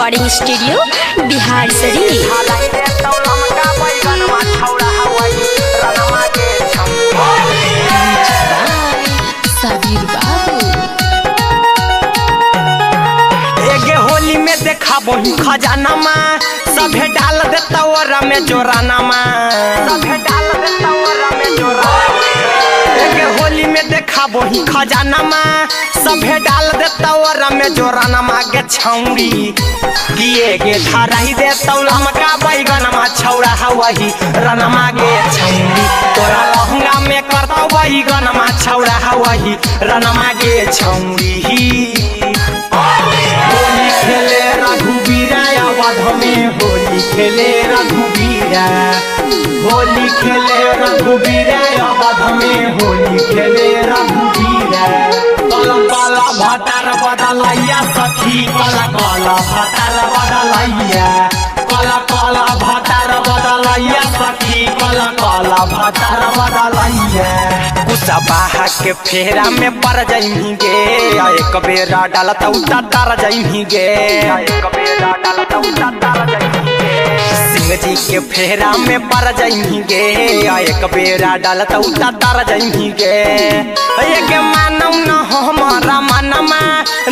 Recording studio Bihar Sharif. Holi में देखा बही खजाना में सभे डाल देता ओरा में जोराना सभे डाल देता ओरा में जोराना। होली में देखा बही खजाना में सभे डाल देता ओरा में जोराना के छौरी किए गे धराई दे तौलम का बैगन में छौरा वही रनमा गे छौरी तोरा लहंगा में करता बैगन में छौरा वही रनमा गे छौरी। होली खेले रघुबीरा अवध में होली खेले रघुबीरा होली खेले रघुबीरा अवध में होली खेले रघुबीरा। कला कला भटार बदलैया सखी कला कला भटार बदलैया कला कला भटार बदलैया सखी कला कला भटार बदलैया। बाहा के फेरा में पड़ जाइमी गे एक बेरा डालता उता तार जाइमी गे एक बेरा डालता उता तार जाइमी गे। सिंह जी के फेरा में पड़ जाइमी गे एक बेरा डालता उता तार जाइमी गे। एक मानव न हमारा मनमा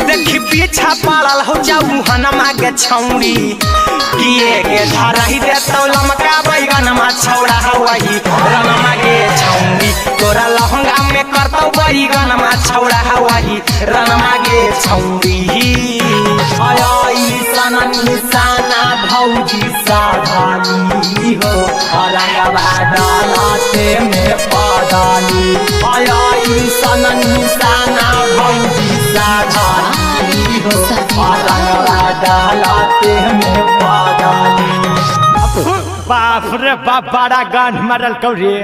देखी पीछा पड़ल हो जाऊ हनमा के छौरी किए गे धराई दे तौलम का बैगन में छौरा वही रनमा गे छौरी तोरा लहंगा में करता बैगन में छौरा वही रनमा गे छौरी। सनन साना भौजी साधानी हो रंगवा डालते में पदानी सनन साना भौजी साधानी हो रंगवा डालते में पदानी। बाप रे बाप बड़ा गान मरल कौरे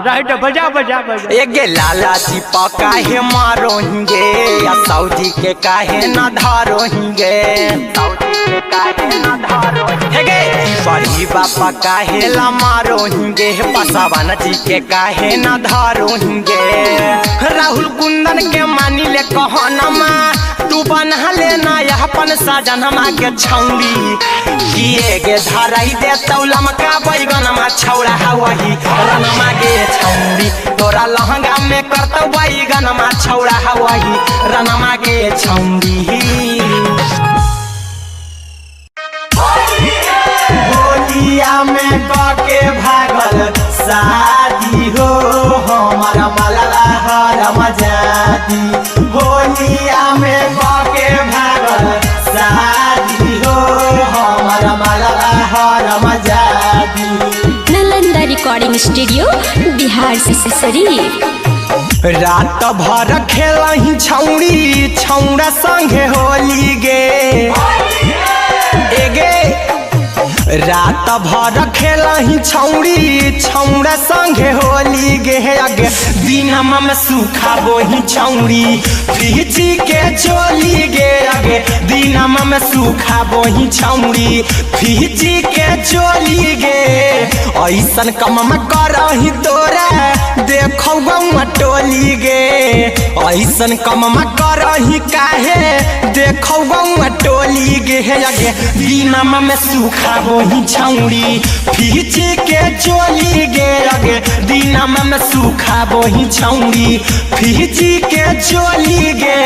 राइट बजा बजा बजा। एक लाला जी काहे मारोहिंगे या सऊदी के काहे न धारोहिंगे सऊदी के काहे न धारोहिंगे बड़ी बापा काहे ला मारोहिंगे पसावान जी के काहे न धारोहिंगे। राहुल कुंदन के मानी ले कहनमा तू बना लेना अपन सजनमा के छौरी किए गे धराई दे तौलम का बैगन में छौरा वही रनमा गे छौरी तोरा लहंगा में करता बैगन में छौरा वही रनमा गे छौरी। होलिया में के भागल शादी हो हमारा मलला हरम जादी होलिया में के भागल शादी हो हमारा मलला हरम जादी। Nalanda recording studio Bihar Sharif. रात भर खेलही छौरी छौरा संगे होली गे एगे रात भर खेलही छौरी छौरा संगे होली गे अगे दिनमा में सूखा बोही छौरी फीची के चोली गे अगे दिनमा में सूखा बोही छौरी फीची के चोली गे ऐसन कम करही तोरा देखौ गौआ टोली गे ऐसन कम करही काहे देखौ गौआ टोली गे अगे दिनमा में सूखा बोही छौरी फीची के चोली गे अगे दिनमा में सूखा बोही छौरी फीची के चोली गे।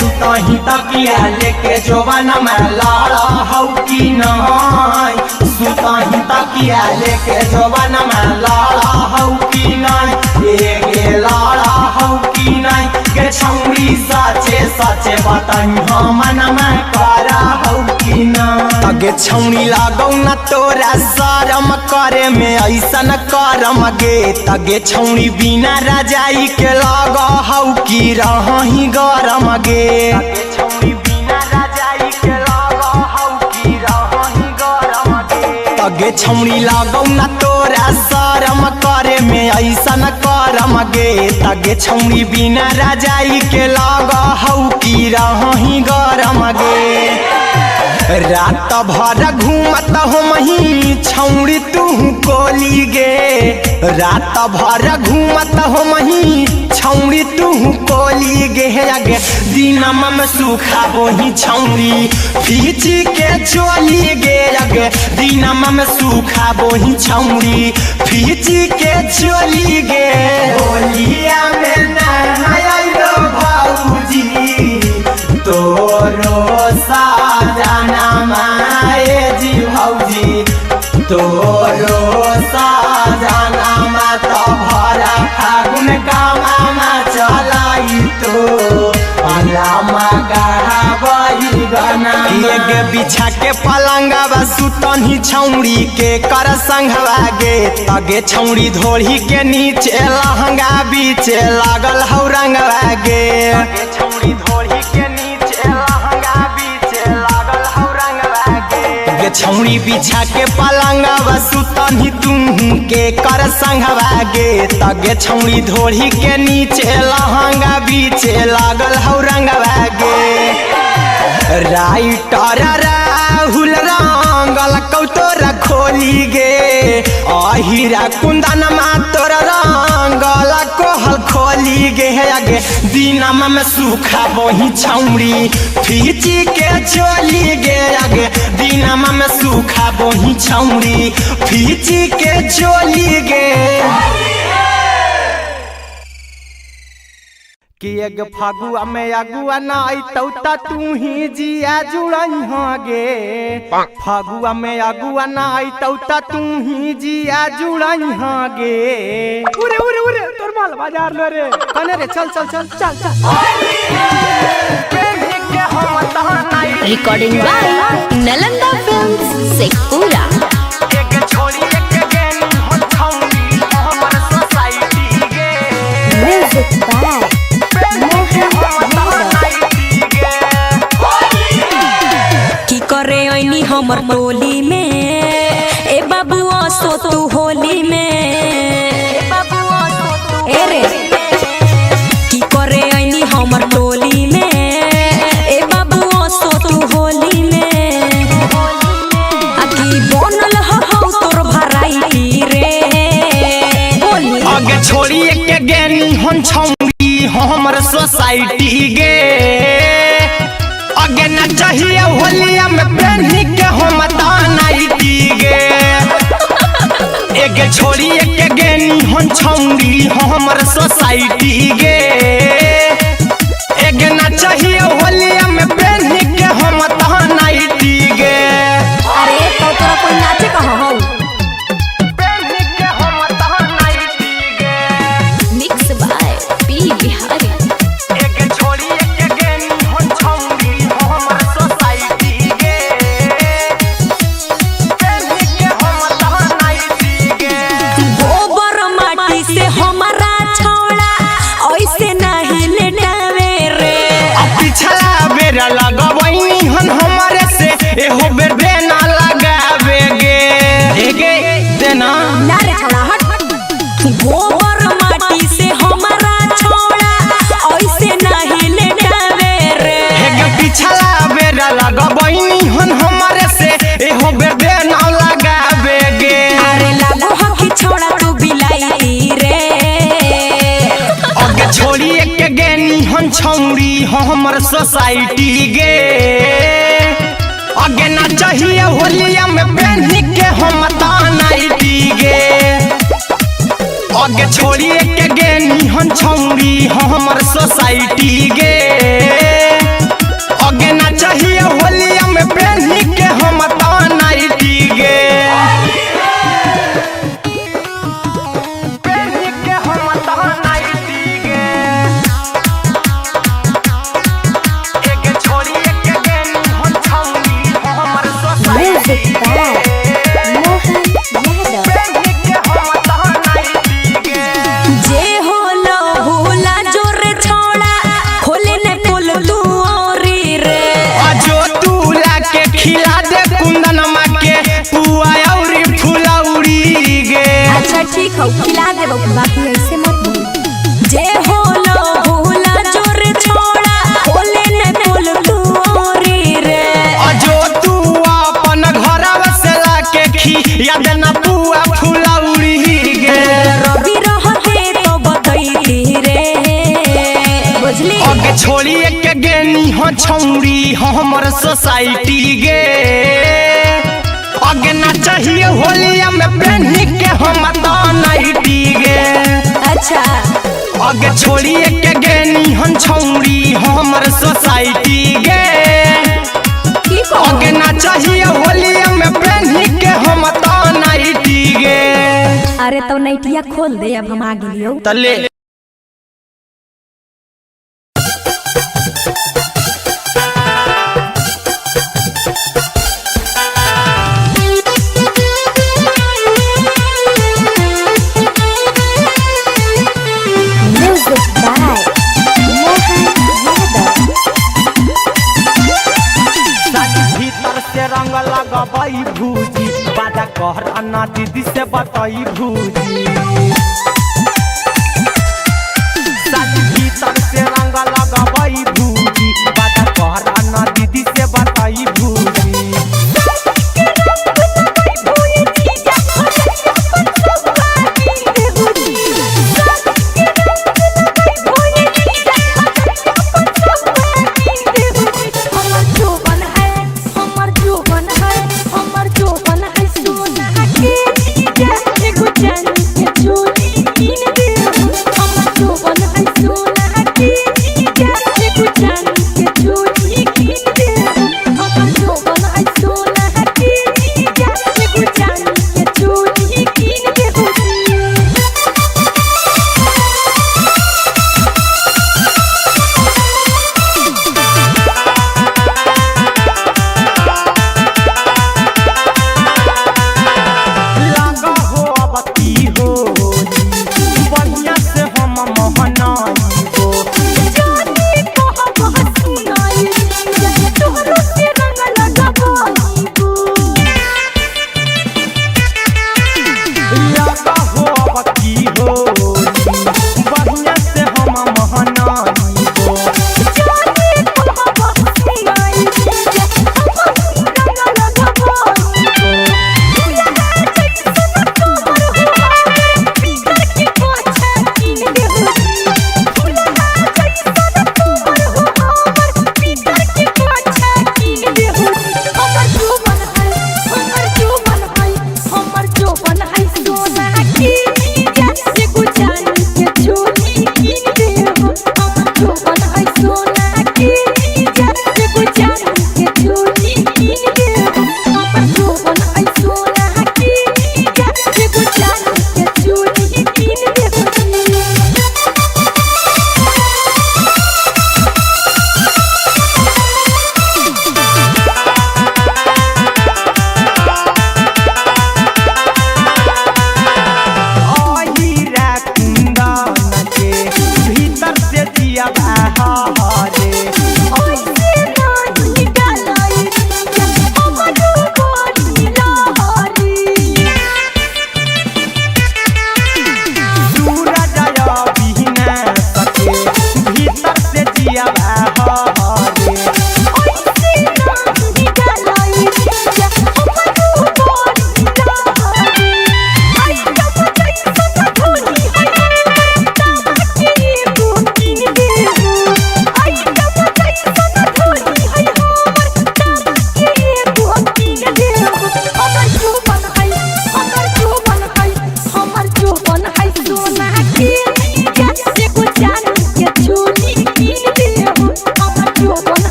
सुतही तकिया लेके जोबन में लाड़ा हौ की नहीं सुतही तकिया लेके जोबन में लाड़ा हौ की नहीं गे लाड़ा हौ की नहीं गे छौरी सचे सचे बताई हमन में करा हौ की नहीं। अगे छौरी लागौ न तोरा शरम करे में ऐसन करम गे तगे छौरी बिना रजाई के लग हौ की रही गरम गे छौरी बिना रजाई के लग हौ की रही गरम गे तगे छौरी लागौ न तोरा शरम करे में ऐसन करम गे तगे छौरी बिना रजाई के लग हौ की रही गरम गे। रात भर घूमत हो मही छौड़ी तू कोली गे। रात भर घूमत हो मही छौड़ी तू कोली गे। अगे दिनमा में सूखा बोही छौड़ी फीची के चोली गे। अगे दिनमा में सूखा बोही छौड़ी फीची के चोली गे। होलिया में नहायो भौजी तोरो साजना माए जी भौजी तोरो साजना मा तो भरा फागुन कामा चलाई तो अलामा गाड़ी गाना। एक बिछा के पलंगवा सुतनी छौड़ी के कर संघवा गे। तगे छौड़ी धोड़ी के नीचे लहंगा बीचे लागल हौ रंगवा गे। छौड़ी धोड़ी के नीचे लहंगा बीचे लागल हौ रंगवा गे। छौड़ी बिछा के पलंगवा सुतनी तुम के कर संघवा गे। तगे छौड़ी धोड़ी के नीचे लहंगा बीचे लागल हौ रंगवा गे। राइटर राहुल रंगल कौतोर खोली गे। अहिरा कुंदन मातोर रंगल कोहल खोली गे। अगे दिनमा में सूखा बोही छौड़ी फीची के चोली गे। अगे दिनमा में सूखा बोही छौड़ी फीची के चोली गे। कि एक फागुआ में अगुआ ना तौता तू ही जिया जुड़ई गे। फागुआ में अगुआ ना तौता तू ही जिया जुड़ई गे। उरे उरे उरे तोर माल बाजार लो रे कने रे चल चल चल चल चल। Recording by Nalanda films Sheikhpura. एक छोरी एक गेनी हो छौड़ी हमर सोसाइटी गे। म्यूजिक बाय की करे ऐनी हमर टोली में ए बाबुआ सो तू होली में। ए रे की करे ऐनी हमर टोली में ए बाबुआ सो तू होली में। आ की बनल हो तोर भराई रे होली। आगे छोड़ी एक गेनी हन छौड़ी हमर सोसाइटी गे। आगे न चाहिए होलिया में पहनी के हम तानाइटी गे। एक छोड़ी एक गेनी हन छौड़ी हमर सोसाइटी गे। एक न चाहिए होलिया में पहनी के हम तानाइटी गे। अरे तो तोरा कोई नाचे कहाँ हो। पहनी के हम तानाइटी गे। Mix by P Bihari. एक छोड़ी एक गेनी हन छौड़ी हमर सोसाइटी गे। पहनी के हम तानाइटी गे। गोबर माटी से हमारा छौड़ा ऐसे नहीं लेटावे रे। अब पिछला बेर लगवैनी हन हमारे से एहो बेर देना लगावे गे। गे देना ना रे छौड़ा हट। गोबर माटी से हमारा छौड़ा ऐसे नहीं लेटावे रे। गे पिछला बेर लगवैनी हन हमारे से एहो बेर देना लगावे गे। अरे लागो हो कि छौड़ा तू बिलाई रे। अगे छोड़ी एक गेनी हन छौड़ी हमर सोसाइटी गे। अगे ना चाहिए होलिया में पहनी के हम तानाइटी गे। अगे छोड़ी एक गेनी हन छौड़ी हमर सोसाइटी गे। अगे ना चाहिए होलिया में पहनी के हम तानाइटी गे। पहनी के हम तानाइटी गे। एक छोड़ी एक गेनी हन छौड़ी हमर सोसाइटी गे। पहनी के हम तानाइटी गे। जे होलो भूला जोर छौड़ा खोले न पोल तू औरी रे। जो तूला के खिला दे कुंदन मा के पुआ औरी फुलौरी गे। अच्छा ठीक हो खिला देबो बाकी ऐसे मत बोल। जे होलो भूला जोर छौड़ा खोले न पोल तू औरी रे। जो तू छोड़िए के गेनी हो छौरी हमर सोसाइटी गे अगे ना चाहिए होलिया में पहनी के हम तो नाइटी गे। अच्छा अगे छोड़िए के गेनी हम छौरी हमर सोसाइटी गे अगे ना चाहिए होलिया में पहनी के हम तो नाइटी गे। अरे तो नैटिया खोल दे अब हम आ गेलियो तले रंग लगबई भूजी बाजा कहर ना दीदी से बताई भूजी भीतर से रंग लगबई भूजी बाजा कहर ना दीदी से बताई भूजी।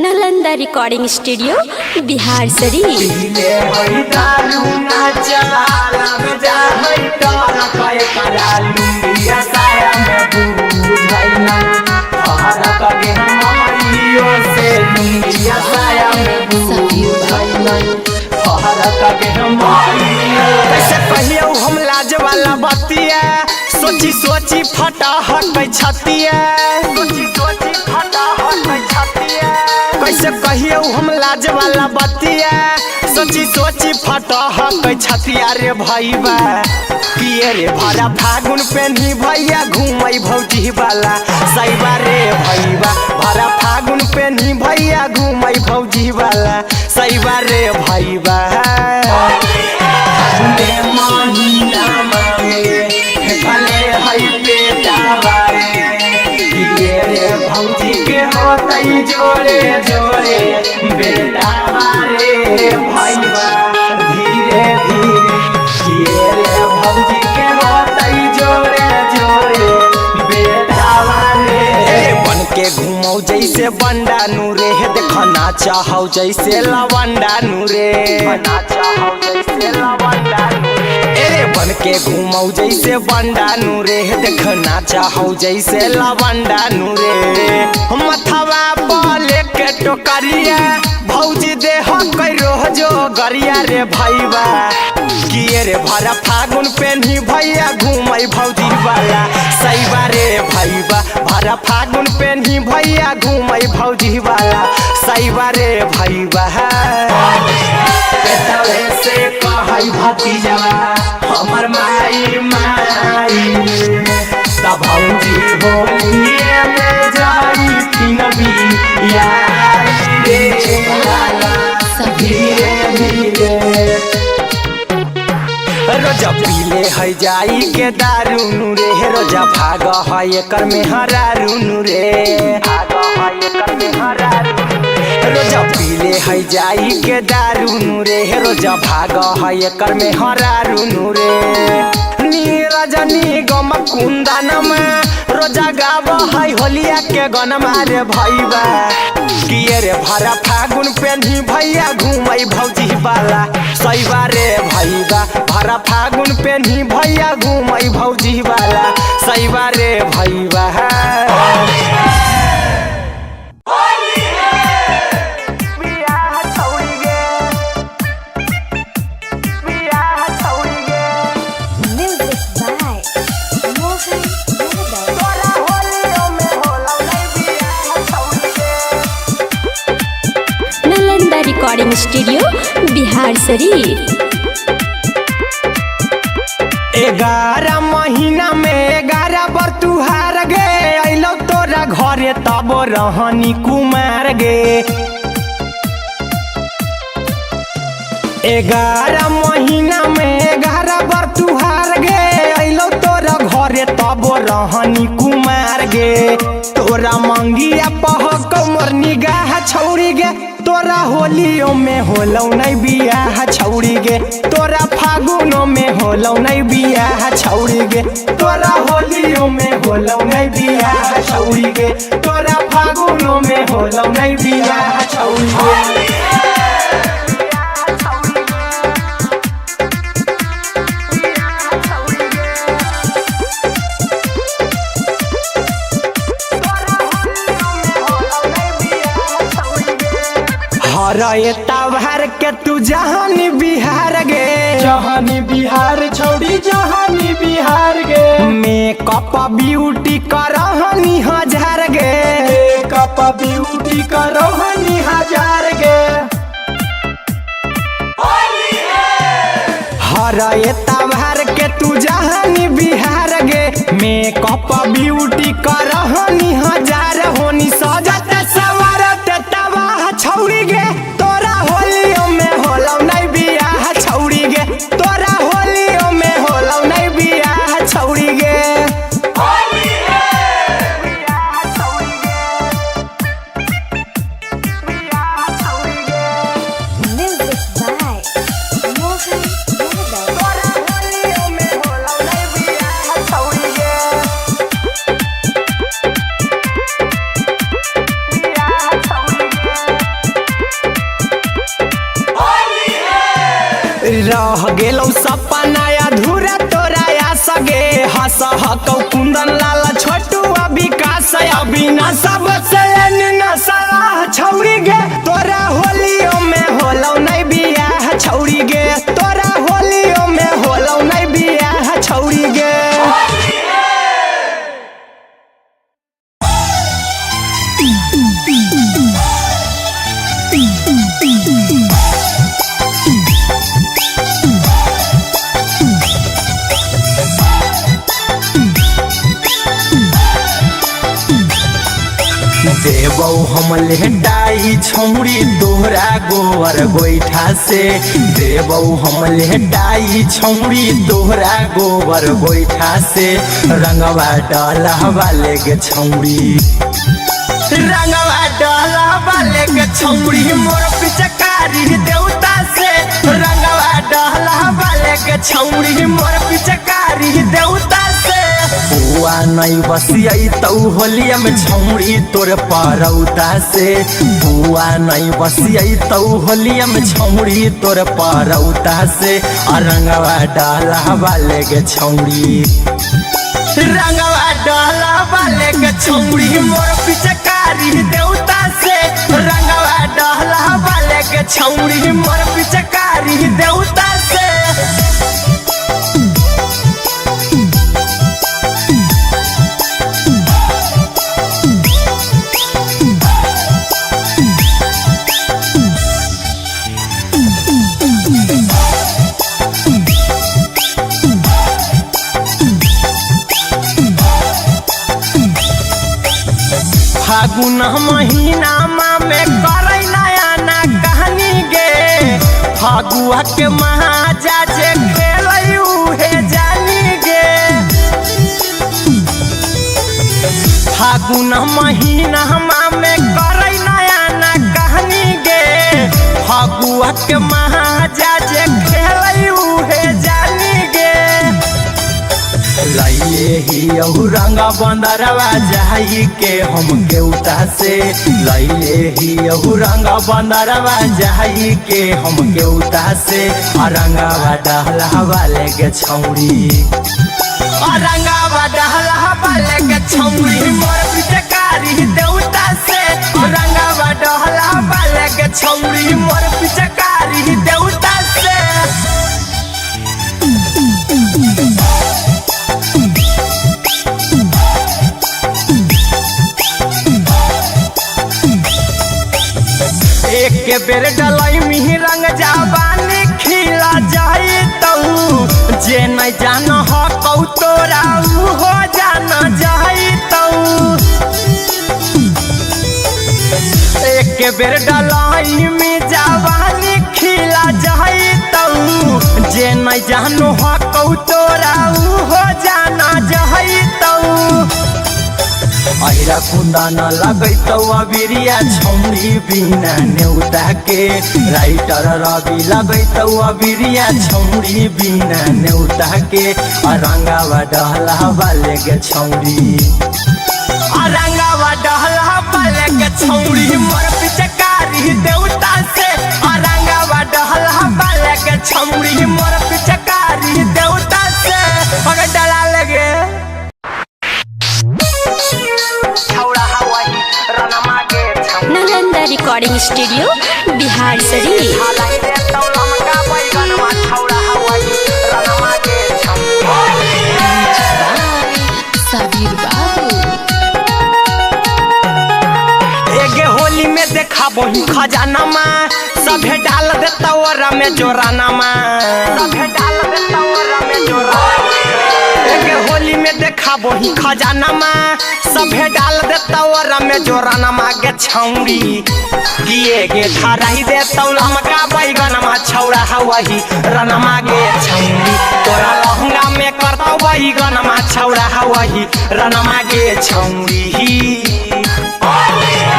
Nalanda recording studio Bihar Sharif. कैसे कहियो हम लाज वाला बतिया सोची सोची फटा हट छतिया कैसे कहियो हम लाज वाला बतिया सोची सोची फटह कै छतिया रे भैया किए रे भरा फागुन पेन्ही भैया घूमै भौजी वाला सैबा रे भैया भरा फागुन पेन्ही भैया घूमै भौजी वाला सैबा रे भैया महीना भले है बेटावा रे भौजी के होतै जोरे जोरे बेटावा रे भैया धीरे धीरे किए रे भौजी के होतै जोरे जोरे बेटावा रे बन के घूमौ जैसे बंडा नूरे देखना चाहौ जैसे लवंडा नूरे चाहौ जैसे लवंडा बन के घूमौ जैसे बंडा नूरे देखना चाहौ जैसे लवंडा नूरे मथवा बोले के टोकरिया भौजी देह करो जो गरिया रे भैया किए रे भरा फागुन पेन्ही भैया घूमै भौजी वाला सैबा रे भैया भरा फागुन पेन्ही भैया घूमै भौजी वाला सैबा रे भैया पेटवे से कहै भतीजवा हमर माई माई तब भौजी होलिए में जाई तीन बिया रे धीरे धीरे रोजा पीले है जाई के दारू रे रोजा भाग है एकर में हरारू रे भाग है एकर में हरारू रोजा पीले है जाई के दारू रे रोजा भाग है एकर में हरारू रे नीरजनी गम कुंदन में रोजा गाव है होलिया के गनमा रे भैया किए रे भरा फागुन पेन्ही भैया घूमै भौजी वाला सैबा रे भैया भरा फागुन पेन्ही भैया घूमै भौजी वाला सैबा रे भैया रिकॉर्डिंग स्टूडियो बिहार शरीफ 11 महीना में 11 बर तुहार गे अइलो तोरा घरे तब रहनी कुमार गे 11 महीना में 11 बर तुहार गे अइलो तोरा घरे तब रहनी कुमार गे तोरा मंगिया पह कमर निगाह छौरी गे तोरा होलियो में होलौ नहीं बियाह छौरी गे तोरा फागुनो में होलौ नहीं बियाह छौरी गे तोरा होलियो में होलौ नहीं बियाह छौरी गे तोरा फागुनो में होलौ नहीं बियाह छौरी गे हरे तवहर के तू जहानी बिहार गे जहानी बिहार छौड़ी जहानी बिहार गे मेकअप ब्यूटी करहनी हजार गे मेकअप ब्यूटी करहनी हजार गे हरे तवहर के तू जहानी बिहार गे मेकअप ब्यूटी करहनी हजार होनी सजत सवरत तबाह छौड़ी गे तोरा होलियो में होलौ नहीं बियाह छौड़ी गे तोरा होलियो में होलौ नहीं बियाह छौड़ी गे रह गेलौ सपना अधूरा तोरा या सगे हंस हकौ कुंदन लाल छोटू विकास अविनाश सबसे सलाह छौरी गे तोरा होलियो में होलौ नहीं बियाह छौरी गे तोरा होलियो में होलौ नहीं बियाह छौरी गे देबौ हम लेटाई छौड़ी तोहरा गोबर गोइठा से देबौ हम लेटाई छौड़ी तोहरा गोबर गोइठा से रंगवा डलहवा लेगे छौड़ी रंगवा डलहवा लेगे छौड़ी मोर पिचकारी देवता से रंगवा डलहवा लेगे छौड़ी मोर पिचकारी देवता से बुआ नहीं बसियाई तौ होलिया में छौड़ी तोर परौता से बुआ नहीं बसियाई तौ होलिया में छौड़ी तोर परौता से रंगवा डलहवा लेगे छौड़ी रंगवा डलहवा लेगे छौड़ी मोर पिचकारी देवता से रंगवा डलहवा लेगे छौड़ी मोर पिचकारी देवता से फागुन महीना में करे नया ना कहानी गे फागुआ के महाजा जे खेलई उहे जानी गे फागुन महीना में करे नया ना कहानी गे फागुआ के महाजा जे खेलई उहे जानी गे लइए ही रंगा बंदरवा जाई के हम केउटा से लइए ही रंगा बंदरवा जाई के हम केउटा से रंगावा डहलावा लेगे छौड़ी रंगावा डहलावा लेगे छौड़ी मोर पिचकारी देवता से रंगावा डहलावा लेगे छौड़ी मोर पिचकारी देवता से एक बेर डलाई मिही रंग जाबानी खिला जाई तऊ जे नहीं जान हो कौ तोरा हो जान जाई तऊ एक बेर डलाई में जाबानी खिला जाई तऊ जे नहीं जान हो कौ तोरा हो जान जाई तऊ अहिरा कुंदा न लगै तौ अबिरिया छौड़ी बिना नेउता के राइटर रवि लगै तौ अबिरिया छौड़ी बिना नेउता के रंगावा डहलावा लेगे छौड़ी रंगावा डहलावा लेगे छौड़ी मोर पिचकारी देवता से रंगावा डहलावा लेगे छौड़ी मोर पिचकारी देवता से अगर डला लगे नालंदा रिकॉर्डिंग स्टूडियो बिहार शरीफ एगे होली में देखा बही खजाना में सभे डाल देता ओरा में जोराना में सभे डाल देता ओरा में जोराना एगे होली में देखा बही खजाना में सभे डाल देता ओरा में जोराना मागे छौड़ी किए गे धराई देता लमका बैगन में छौड़ा हवही रना मागे छौड़ी तोरा लहंगा में करता बैगन में छौड़ा हवही रना मागे छौड़ी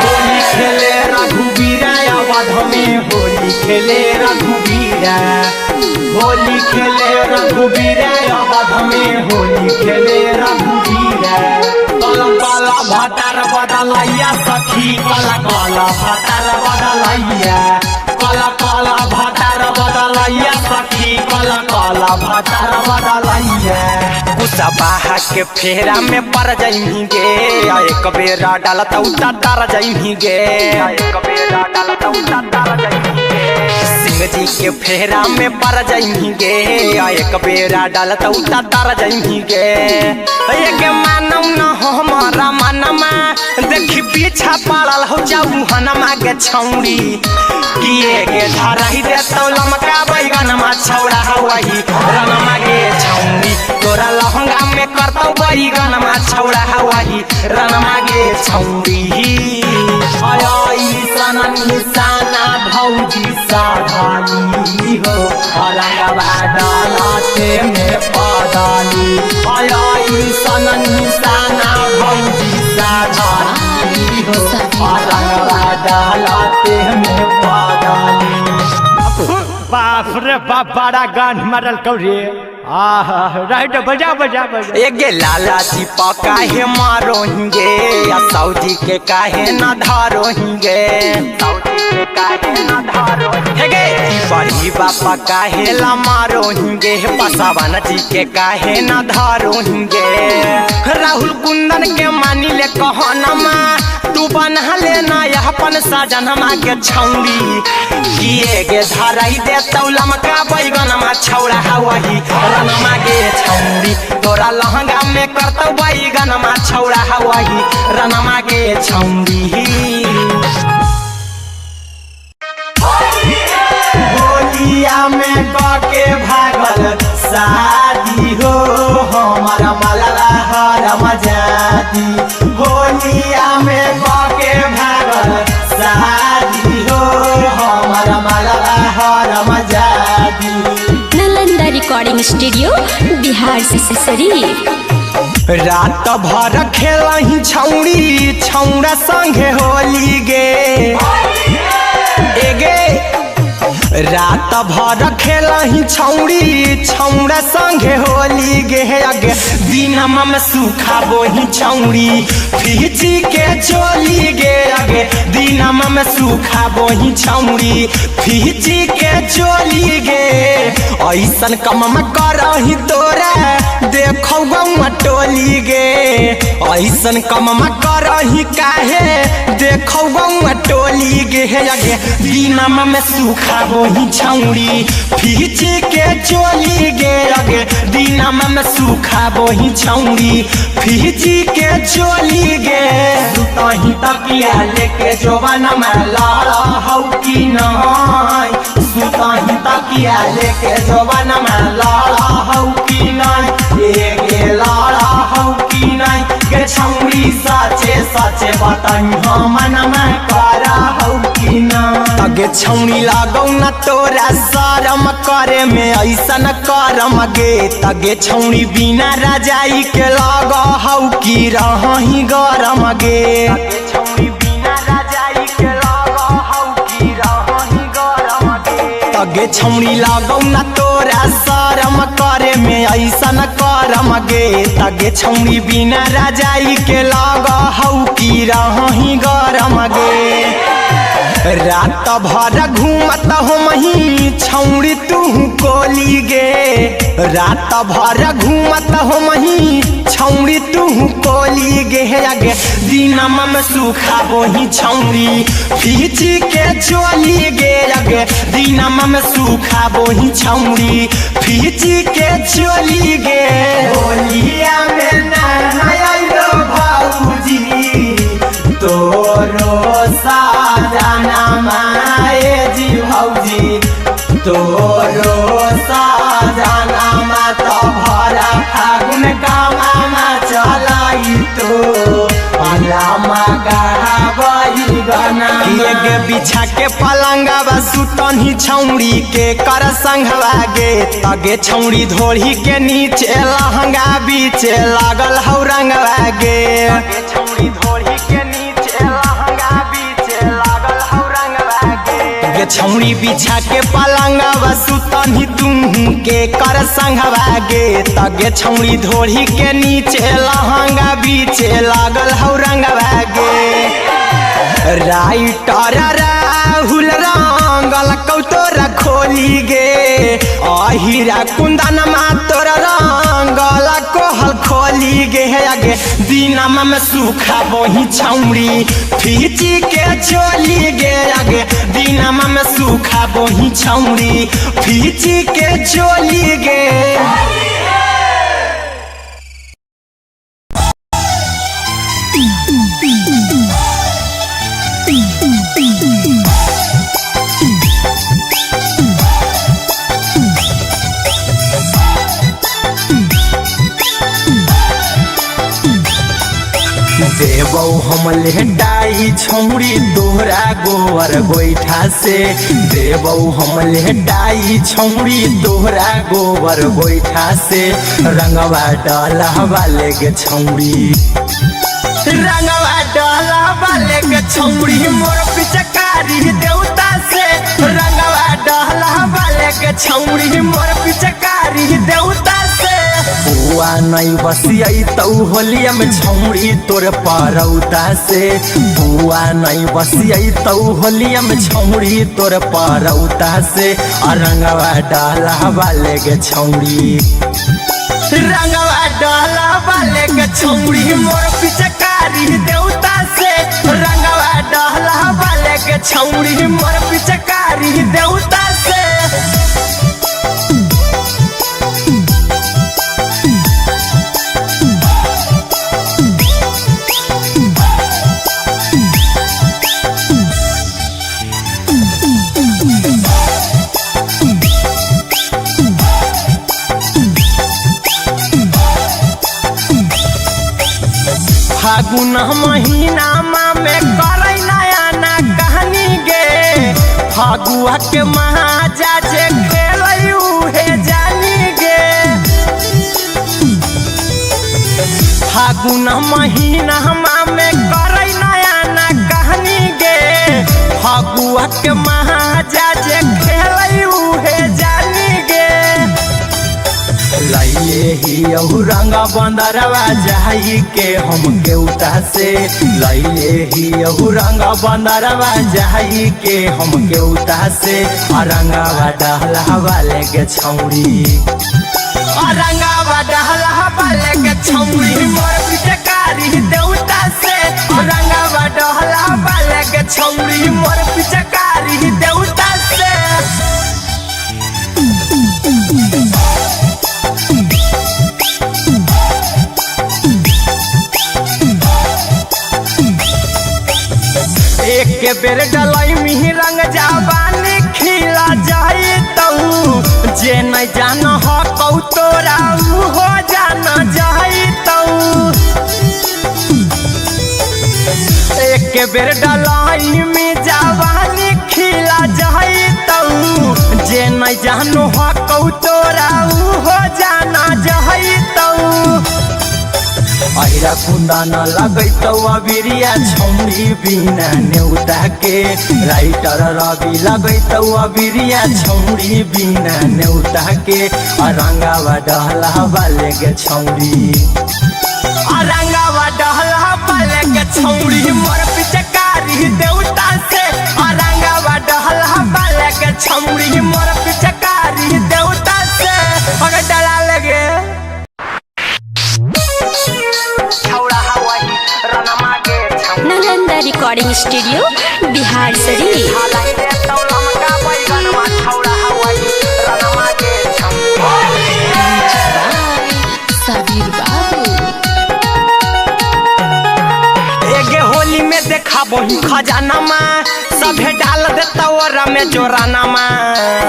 होली खेले रघुबीरा अवध में होली खेले रघुबीरा होली खेले रघुबीरा अवध में होली खेले रघुबीरा काला भातार बदलैया सखी काला भातार बदलैया काला भातार बदलैया सखी काला भातार बदलैया गुस्सा बाहा के फेरा में पड़ जाइमी गे एक बेरा डालता उता तार जाइमी गे एक बेरा डालता उता तार जाइमी गे सिंह जी के फेरा में पड़ जाइमी गे एक बेरा डालता उता तार जाइमी गे एक मानव न हो हमारा मनमा देखी पीछा पड़ल हो जाऊ हनमा के छौड़ी किए गे धराई देतौ लमका बैगन में छौड़ा हवही रनमा गे छौड़ी तोरा लहंगा में करतौ बैगन में छौड़ा हवही रनमा गे छौड़ी निशाना भौजी साधानी हो रंगवा डालते में पदानी सन निशाना भौजी साधानी हो रंगवा डालते में पदानी। बाप रे बाप बड़ा गान मरल कौरे राइट बजा बजा बजा एक लाला जी काहे मारोहिंगे या सऊदी के काहे न धारोहिंगे सऊदी के काहे न धारोहिंगे बड़ी बापा काहे ला मारोहिंगे पसावन जी के काहे न धारोहिंगे राहुल कुंदन के मानी ले कहनमा तू बना लेना अपन साजनमा के छौड़ी किए गे धराई दे तौलम का बैगनमा छौड़ा हवही रनमा गे छौड़ी तोरा लहंगा में करतौ बैगनमा छौड़ा हवही रनमा गे छौड़ी। होलिया में के भागल शादी हो हमारा मलला हरम जादी होलिया में के भागल शादी हो हमारा मलला हरम जादी। नालंदा रिकॉर्डिंग स्टूडियो बिहार से शरीफ। रात भर खेलही छौड़ी छौड़ा संगे होली गे एगे रात भर खेलही छौड़ी छौड़ा संगे होली गे अगे दिनमा में सूखा बोही छौड़ी फीची के चोली गे अगे दिनमा में सूखा बोही छौड़ी फीची के चोली गे ऐसन कम करही तोरा देखौ गौआ टोली गे ऐसन कम करही काहे देखौ गौआ टोली गे अगे दिनमा में सूखा बोही छौड़ी फीची के चोली गे अगे दिनमा में सूखा बोही छौड़ी फीची के चोली गे सुतही तकिया लेके जोवन में लाड़ा हौ की नहीं सुतही तकिया लेके जोवन में लाड़ा हौ की नहीं गे लाड़ा हौ की नहीं गे छौड़ी सचे सचे बताई हमन में करा हौ की नहीं अगे छौड़ी लागौ न तोरा शरम करे में ऐसन करम गे तगे छौड़ी बिना रजाई के लग हौ की रही गरम गे छौड़ी बिना रजाई के लग हौ की रही गरम गे तगे छौड़ी लागौ न तोरा शरम करे में ऐसन करम गे तगे छौड़ी बिना रजाई के लग हौ की रही गरम गे। रात भर घूमत हो मही छौड़ी तू कोली गे रात भर घूमत हो मही छौड़ी तू कोली गे अगे दिनमा में सूखा बोही छौड़ी फीची के चोली गे अगे दिनमा में सूखा बोही छौड़ी फीची के चोली गे होलिया में नहायो भौजी तोरो साजना माए जी भौजी तोरो साजना मा तो भरा फागुन कामा चलाई तो अलामा गावई गाना के बिछा के पलंगवा सुतनी छौड़ी के कर संघवा गे तगे छौड़ी धोड़ी के नीचे लहंगा बीचे लागल हौ रंगवा गे छौड़ी धोड़ी के नीचे लहंगा बीचे लागल हौ रंगवा गे छौड़ी बिछा के पलंगवा सुतनी तुहू के कर संघवा गे तगे छौड़ी धोड़ी के नीचे लहंगा बीचे लागल हौ रंगवा गे। राइटर राहुल रंगल कौतोरा खोली गे अहिरा कुंदन मा तोरा रंगल कोहल खोली गे अगे दिनमा में सूखा बोही छौड़ी फीची के चोली गे अगे दिनमा में सूखा बोही छौड़ी फीची के चोली गे। देबौ हम लेटाई छौरी तोहरा गोबर गोइठा से देबौ हम लेटाई छौरी तोहरा गोबर गोइठा से रंगवा डलहवा लेके छौरी रंगवा डलहवा लेके छौरी मोर पिचकारी देवता से रंगवा डलहवा लेके छौरी मोर पिचकारी देवता से बुआ नहीं बसियाई तौ होलिया में छौरी तोर परौता से बुआ नहीं बसियाई तौ होलिया में छौरी तोर परौता से रंगवा डलहवा लेके छौरी रंगवा डलहवा लेके छौरी मोर पिचकारी देवता से रंगवा डलहवा लेके छौरी मोर पिचकारी देवता से फागुन महीना में करे नया ना कहानी गे फागुआ के महाजा जे खेलई उहे जानी गे फागुन महीना में करे नया ना कहानी गे फागुआ के महाजा जे खेलई उहे जानी गे लइले ही रंगा बंदरवा जाई के हम केउटा से लइले ही रंगा बंदरवा जाई के हम केउटा से रंगावा डहलावा लेके छौरी रंगावा डहलावा लेके छौरी मोर पिचकारी देवता से रंगावा डहलावा लेके छौरी मोर पिचकारी देवता से एक बेर डलाई मिही रंग जाबानी खिला जाई तऊ जे नहीं जान हो कौ तोरा हो जाना जाई तऊ एक बेर डलाई में जाबानी खिला जाई तऊ जे नहीं जान हो कौ तोरा हो जाना जाई तऊ अहिरा कुंदा न लगैतौ अबिरिया छौरी बिना नेउता के राइटर रवि लगैतौ अबिरिया छौरी बिना नेउता के रंगावा डहलावा लेके छौरी रंगावा डहलावा लेके छौरी मोर पिचकारी देवता से रंगावा डहलावा लेके छौरी मोर पिचकारी देवता से अगर डला लगे नालंदा रिकॉर्डिंग स्टूडियो बिहार शरीफ सबीर बाबू एगे होली में देखा बही खजाना में सभे डाल देता ओरा में जोराना में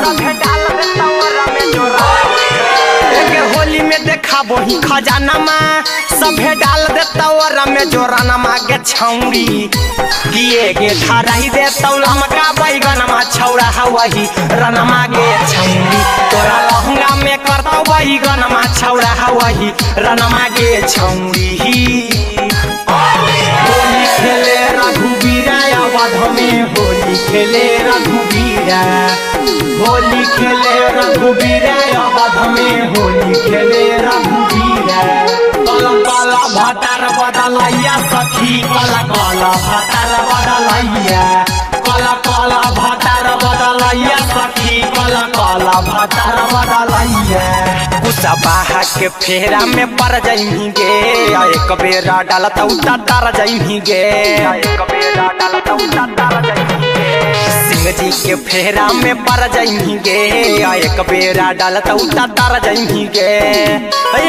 सभे डाल देता ओरा में जोराना एगे होली में देखा बही खजाना में सभे डाल देता ओरा में जोराना मागे छौरी किए गे धराई देता लमका बैगन में छौरा हवही रना मागे छौरी तोरा लहंगा में करता बैगन में छौरा हवही रना मागे छौरी होली खेले रघुबीरा अवध में होली खेले रघुबीरा होली खेले रघुबीरा अवध में होली खेले रघुबीरा कला कला भटार बदलैया सखी कला कला भटार बदलैया कला कला भटार बदलैया सखी कला कला भटार बदलैया कुसबाहा के फेरा में पड़ जाइमी गे एक बेरा डालता उतर जाइमी गे एक बेरा डालता उतर जाइमी गे सिंह जी के फेरा में पड़ जाएंगे एक बेरा डालता उता तर जाएंगे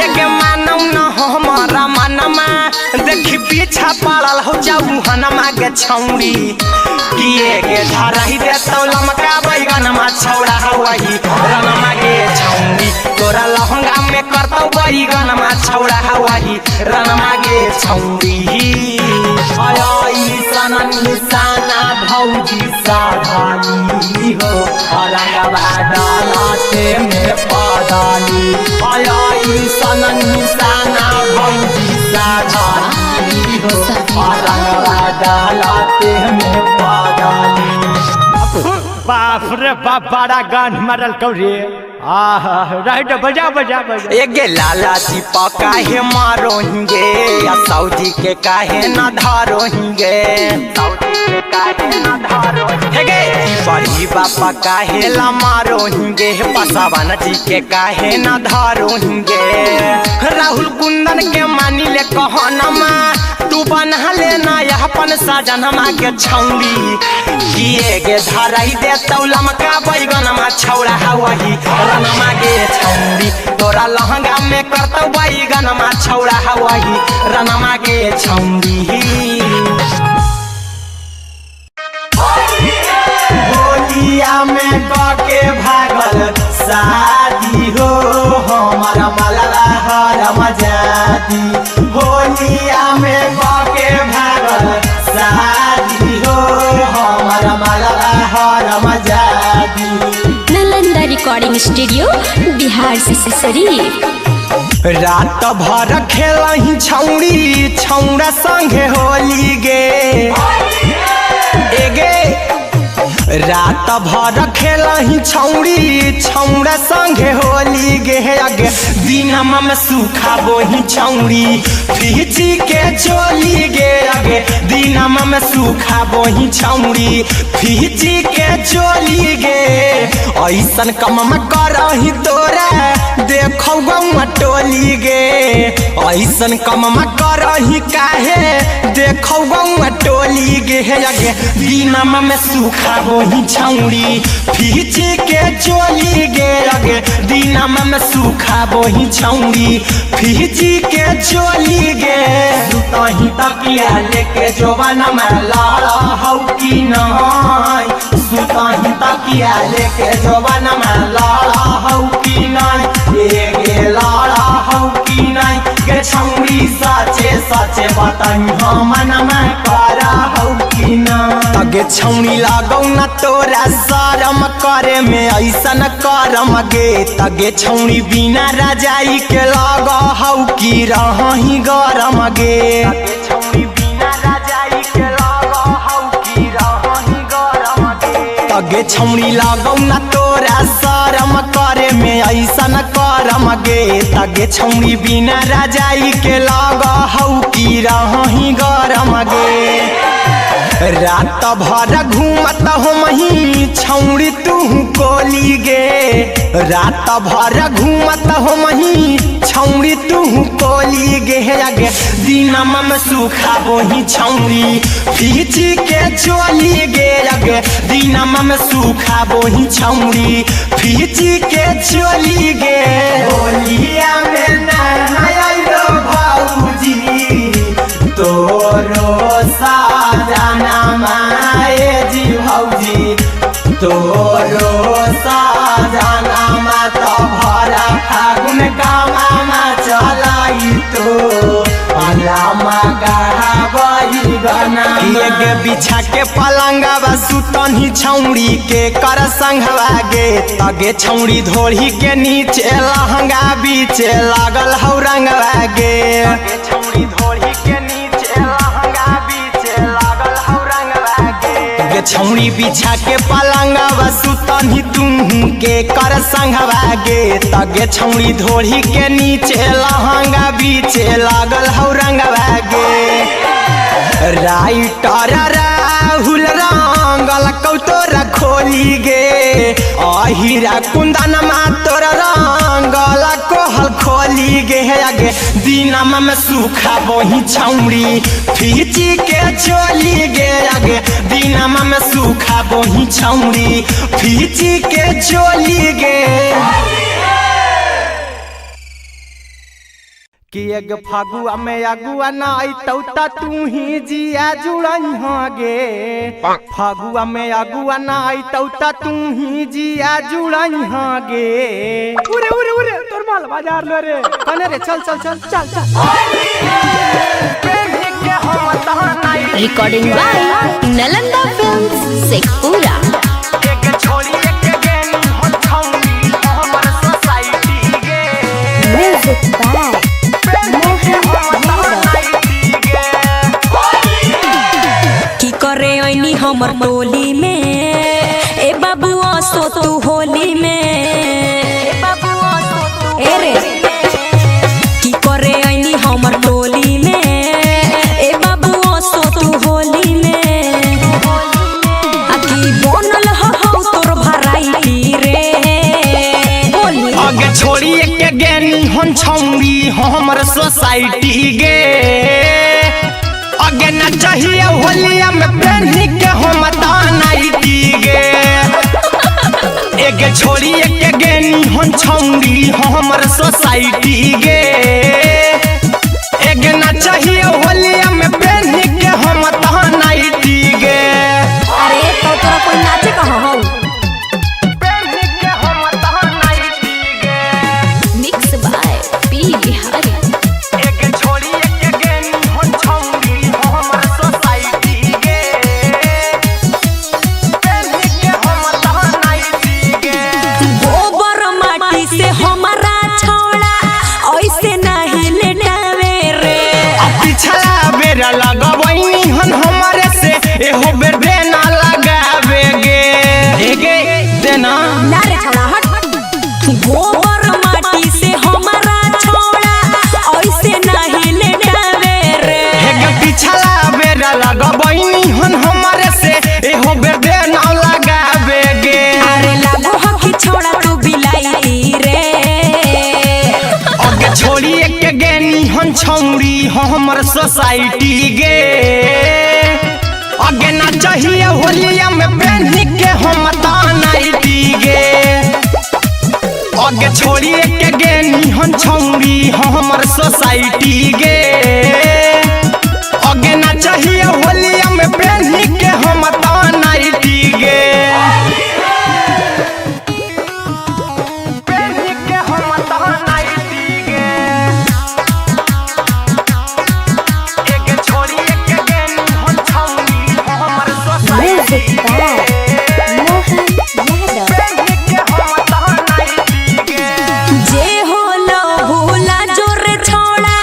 एक मानव न हो हमारा मनमा देखी पीछा पड़ल हो जाऊ हनमा के छौड़ी किए के धारा ही दे तो लमका बैगनमा छौड़ा हवाई रनमा के छौड़ी तोरा लहंगा में करतौ बैगनमा छौड़ा हवाई रनमा के छौड़ी निशाना भौजी साधानी हो औरंगाबाद में पदानी निशाना भौजी साधानी हो औरंगाबाद में पदानी। बाप रे बाप बड़ा गान मरल कौरी राइट बजा बजा बजा एक लाला जी काहे मारोंगे या सऊदी के काहे न धारोंगे सऊदी के काहे न धारोंगे बड़ी बापा काहे ला मारोंगे पसावन जी के काहे न धारोंगे राहुल कुंदन के मानी ले कहनमा तू बना लेना अपन सजनमा के छौड़ी किए गे धराई दे तौलम का बैगनमा छौड़ा हवाही रनमा के छौड़ी तोरा लहंगा में करतौ बैगनमा छौड़ा हवाही रनमा के छौड़ी। होलिया में के भागल शादी हो हमारा मलला हरम जाती होलिया में के भागल शादी हो हमारा मलला हरम जाती। नालंदा रिकॉर्डिंग स्टूडियो बिहार से शरीफ रात भर खेलही छौड़ी छौड़ा संगे होली गे एगे रात भर खेलही छौड़ी छौड़ा संगे होली गे अगे दिनमा में सूखा बोही छौड़ी फीची के चोली गे अगे दिनमा में सूखा बोही छौड़ी फीची के चोली गे ऐसन कम में करही तोरा देखौ गौआ टोली गे ऐसन कम में करही काहे देखौ गौआ टोली गे अगे दिनमा में सूखा बोही छौड़ी फीची के चोली गे अगे दिनमा में सूखा बोही छौड़ी फीची के चोली गे सुतही तकिया लेके जोबाना में लाड़ा हौ की नहीं सुतही तकिया लेके जोबाना में लाड़ा हौ की नहीं एगे लाड़ा हौ की नहीं गे छौड़ी सचे सचे बताई हम में करा हौ की नहीं तगे छौड़ी लागौ न तोरा शरम करे में ऐसन करम गे तगे छौड़ी बिना रजाई के लग हौ की रही गरम गे तगे छौड़ी बिना रजाई के लग हौ की रही गरम गे तगे छौड़ी लागौ न तोरा शरम करे में ऐसन करम गे तगे छौड़ी बिना रजाई के लग हौ की रही गरम गे। रात भर घूमत हो मही छौड़ी तू कोली गे रात भर घूमत हो मही छौड़ी तू कोली गे अगे दिनमा में सूखा बोही छौड़ी फीची के चोली गे अगे दिनमा में सूखा बोही छौड़ी फीची के चोली गे होलिया में नहायो भौजी तोरो साजना माए जी भौजी तोरो साजना मा तो भरा फागुन का मामा चलाई तो अलामा गहाबई गना के बिछा के पलंगवा सुतनी छौड़ी के कर संघवा गे तगे छौड़ी धोड़ी के नीचे लहंगा बीचे लागल हौ रंगवा गे तगे छौड़ी धोड़ी के नीचे लहंगा बीचे लागल हौ रंगवा गे छौड़ी बिछा के पलंगवा सुतनी तुम के कर संघवा गे तगे छौड़ी धोड़ी के नीचे लहंगा बीचे लागल हौ रंगवा गे। राइटर राहुल रंगल कौतोरा खोली गे अहिरा कुंदन मा तोरा रंगल कोहल खोली गे अगे दिनमा में सूखा बोही छौड़ी फीची के चोली गे अगे दिनमा में सूखा भागो ही छौड़ी फीची के चोली गे कि एक फागुआ में अगुआ ना आइतौ त तू ही जिया जुड़ई गे फागुआ में अगुआ ना आइतौ त तू ही जिया जुड़ई गे उरे उरे उरे तोर माल बाजार लो रे कने रे चल चल चल चल चल recording by Nalanda films Sheikhpura. एक छोड़ी एक गेनी हो छौड़ी हमर सोसाइटी गे म्यूजिक बाय की करे ऐनी हमर टोली में ए बाबू आसो तू होली में ए रे की करे ऐनी हमर टोली में ए बाबू आसो तू होली में आ की बनल हो तोर भराइटी रे होली आगे छोड़ी एक गेनी हन छौड़ी हमर सोसाइटी गे आगे न चाहिए होलिया में पहनी के हम नाइटी गे एक छोड़ी एक गेनी हन छौड़ी हमर सोसाइटी गे एक न चाहिए होलिया में पहनी के हम नाइटी गे अरे तो तोरा कोई नाचे कहाँ हो पहनी के हम नाइटी गे मिक्स बाय पी बिहारी एक छोड़ी एक गेनी हन छौड़ी हमर सोसाइटी गे पहनी के हम नाइटी गे गोबर माटी से हमारा छौड़ा ऐसे नहीं लेटावे रे पिछला बेर लगवैनी हन हमारे से एहो बेर देना लगावे गे देना ना रे छौड़ा हट गोबर माटी से हमारा छौड़ा ऐसे नहीं लेटावे रे हेगे पिछला बेर लगवैनी हन हमारे से एहो बेर देना लगावे गे अरे लागो हो कि छौड़ा तू बिलाई रे अगे छोड़ी एक गेनी हन छौड़ी हमर सोसाइटी गे अगे ना चाहिए होलिया में पहनी के हम नाइटी गे अगे छोड़ी एक गेनी हन छौड़ी हमर सोसाइटी गे अगे ना चाहिए होलिया में पहनी के हम नाइटी गे पहनी के हम नाइटी गे एक छोड़ी एक गेनी हन छौड़ी हमर सोसाइटी गे जे होला भूला जोर छौड़ा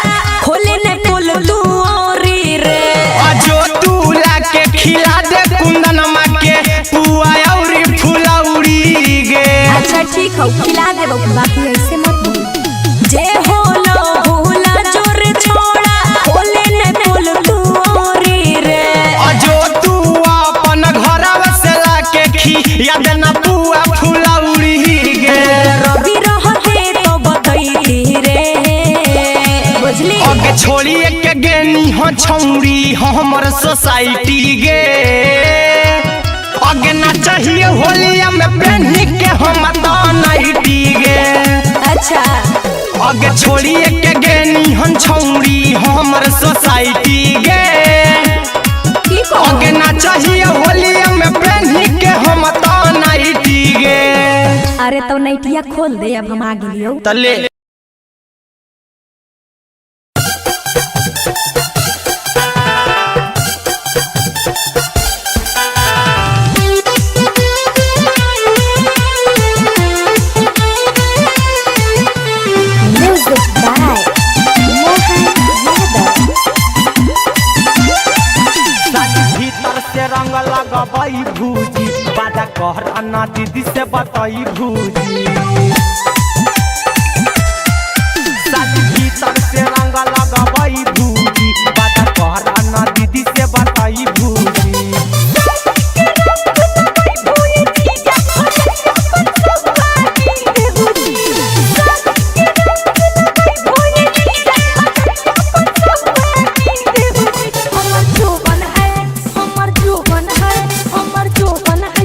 खोले ने पुल तू औरी रे अजो तूला के खिला दे कुंदन मा के पुआ औरी फुलौरी गे अच्छा ठीक हो खिला दे बाकी ऐसे मत बोल जे होला भूला जोर छौड़ा खोले ने पुल तू औरी रे अजो तू अपन घरवा से ला के खिया दे ना पुआ फुलौरी गे रवि रहते तो बतैती रे बुझली अगे छोड़ी एक गेनी हो छौड़ी हमर सोसाइटी गे अगे ना चाहिए होलिया में पहनी के हम नाइटी गे अच्छा अगे छोड़ी एक गेनी हन छौड़ी हमर सोसाइटी गे की को अगे ना चाहिए होलिया में पहनी के हम नाइटी गे अरे तो नैटिया खोल दे अब हम आ गेलियो तले म्यूजिक बाय मोहन यादव भीतर से रंग लगबई भूजी बाजा कहर अन्ना दीदी से बताई भूजी भीतर से रंग लगबई भूजी बाजा कहर अन्ना दीदी से बताई भूजी हमर जो बन है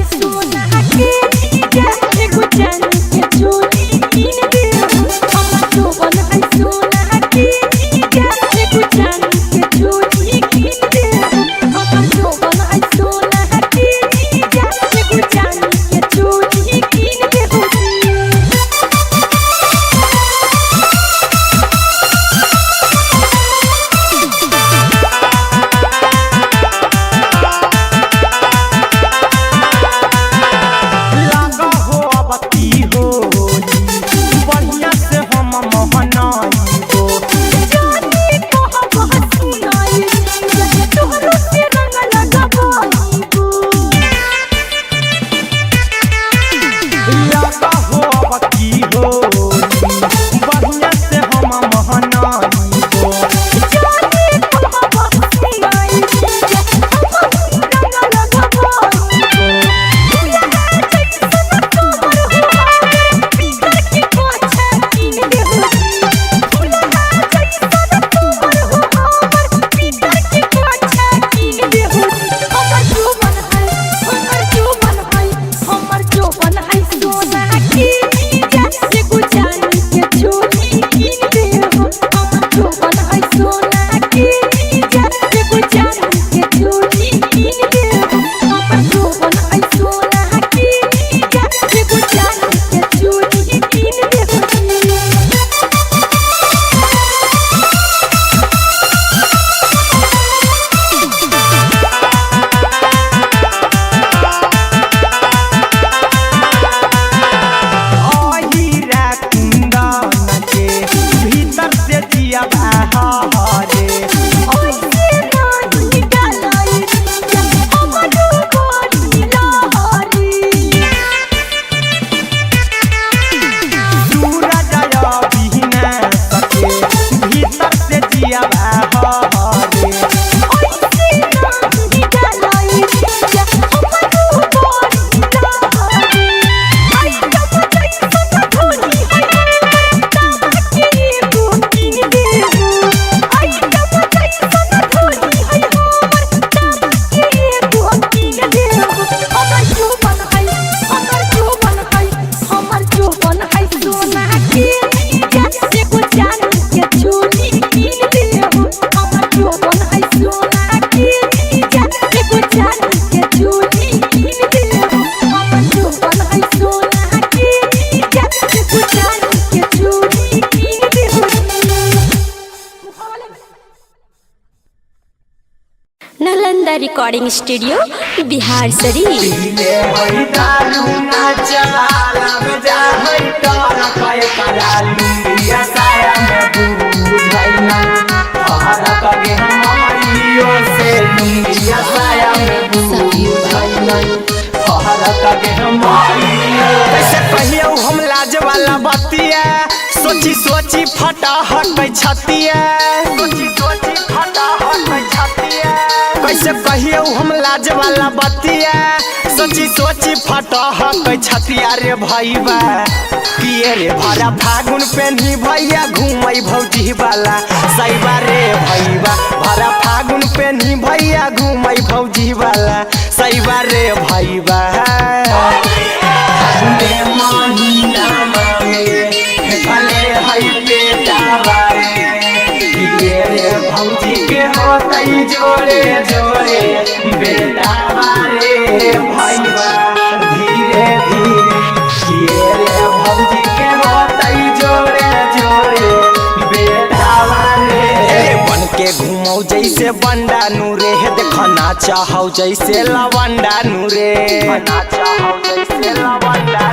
के चूड़ी कीन दे हमर जोबन है सोना के जाति के पुजारी के चूड़ी कीन दे नालंदा रिकॉर्डिंग स्टूडियो बिहार शरीफ। पीले होई दारू ना चला बजा होई तोरा पाए करालू या साया में बुझाई ना हरा कगे हमारियो से लुंगिया साया में बुझाई ना हरा कगे हमारियो कैसे कहियो हम लाज वाला बतिया सोची सोची फटा हट छतिया सोची सोची फटा हट छतिया कैसे कहियो हम लाज वाला बतिया सोची सोची फटा हक छतिया रे भैया किए रे भरा फागुन पेन्ही भैया घूमई भौजी वाला सैबा रे भैया भरा फागुन पेन्ही भैया घूमई भौजी वाला सैबा रे भैया महीना रे भौजी के होतई जोड़े जोड़े बेटा रे भैया धीरे धीरे रे भौजी के होतई जोड़े जोड़े बेटा रे बन के घूमौ जैसे बंडा नूरे देखना चाहौ जैसे लवंडा नूरे चाहौ जैसे लवंडा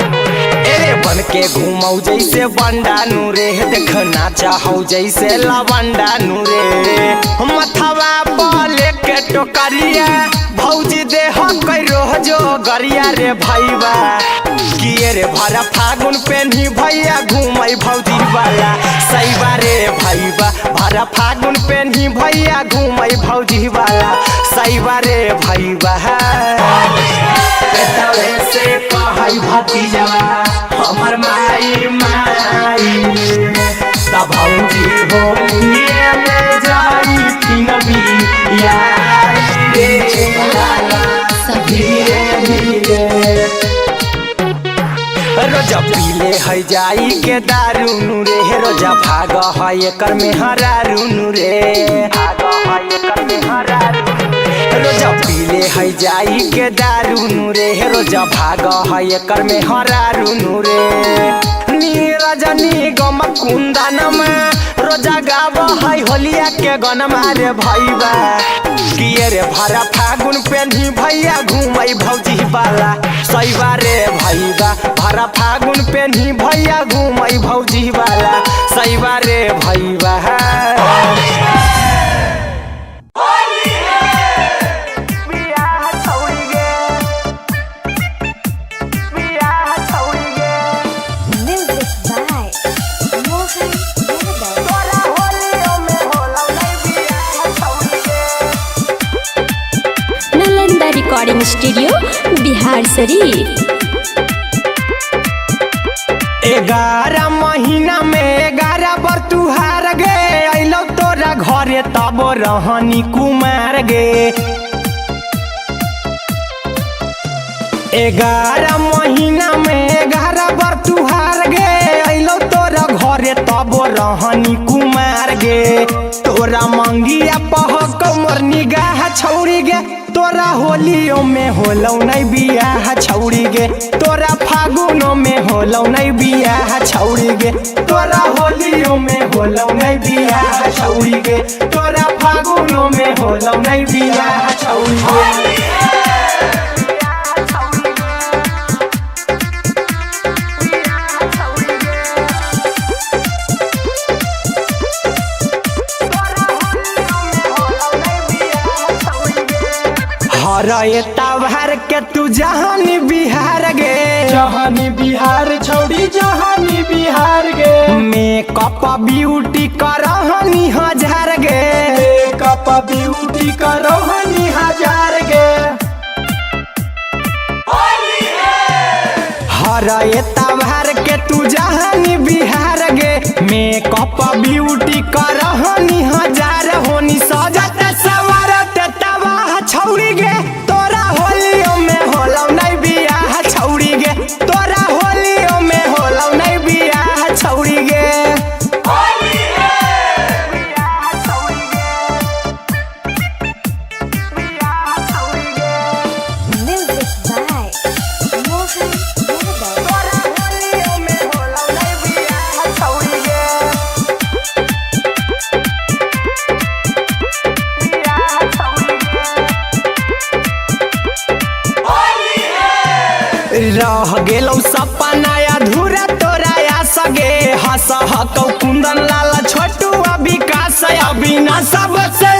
बन के घूमौ जैसे बंडा नूरे देखना चाहौ जैसे लवंडा नूरे मथवा बोले के टोकरिया भौजी देह कैरो जो गरिया रे भैया किए रे भरा फागुन पेन्ही भैया घूमई भौजी वाला सैबा रे भैया भरा फागुन पेन्ही भैया घूमई भौजी वाला सैबा रे भैया से कहई भतीजवा हमर माई माई तब भौजी होलिए में जाई पिनबी धीरे धीरे रोजा पीले है जाई के दारू नूरे रोजा भाग है एकर में हरारू नूरे भाग है एकर में हरारू रोजा पीले है जाई के दारू नूरे रोजा भाग है एकर में हरारू नूरे नीरजनी गम कुंदन में रोजा गाव है होलिया के गनमा रे भैया किए रे भरा फागुन पेन्ही भैया घूमई भौजी वाला सैबा रे भैया भरा फागुन पेन्ही भैया घूमई भौजी वाला सैबा रे भैया नालंदा रिकॉर्डिंग स्टूडियो बिहार शरीफ। 11 महीना में 11 बार तुहार गे अइलो तोरा घरे तब रहनी कुमार गे 11 महीना में 11 बार तुहार गे अइलो तोरा घरे तब रहनी कुमार गे तोरा मंगिया पहक मोर निगाह छौरी गे तोरा होलियो में होलौ नहीं बियाह छौरी गे तोरा फागुनो में होलौ नहीं बियाह छौरी गे तोरा होलियो में होलौ नहीं बियाह छौरी गे तोरा फागुनो में होलौ नहीं बियाह छौरी गे हरे तवहर के तू जहानी बिहार गे जहानी बिहार छौड़ी जहानी बिहार गे मेकअप ब्यूटी करहनी हजार गे मेकअप ब्यूटी करहनी हजार गे हरे तवहर के तू जहानी बिहार गे मेकअप ब्यूटी करहनी हजार होनी सजत सवरत तबाह छौड़ी गे तोरा होलियो में होलौ नहीं बियाह छौड़ी गे तोरा होलियो में होलौ नहीं बियाह छौड़ी गे रह गेलौ सपना अधूरा तोरा या सगे हंस हकौ कुंदन लाल छोटू विकास अविनाश सबसे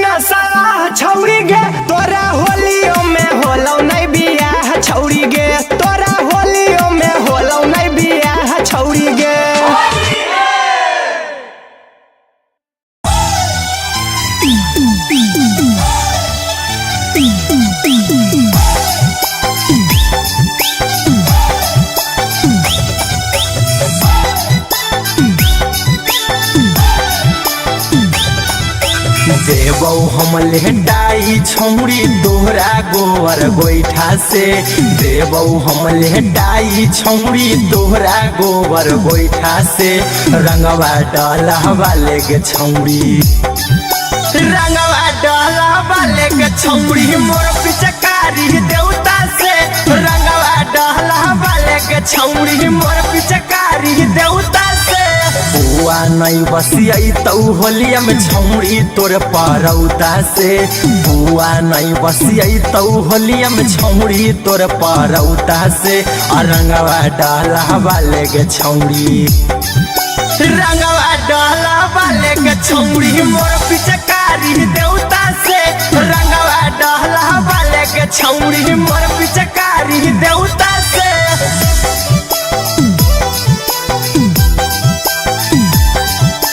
नसला छौरी गे तोरा होलियो में होलौ नहीं बियाह छौरी गे तोरा होलियो में होलौ नहीं बियाह छौरी गे। देवौ हम लेटाई छौरी दोहरा गोबर गोईठा से देवौ हम लेटाई छौरी दोहरा गोबर गोईठा से रंगवा डालवा लेके छौरी रंगवा डालवा लेके छौरी मोर पिचकारी देवता से रंगवा डालवा लेके छौरी मोर पिचकारी देवता से बुआ नहीं बसियाई तौ होलिया में छौरी तोर परौता से बुआ नहीं बसियाई तौ होलिया में छौरी तोर परौता से रंगवा डालवा लेके छौरी रंगवा डालवा लेके छौरी मोर पिचकारी देवता से रंगवा डालवा लेके छौरी मोर पिचकारी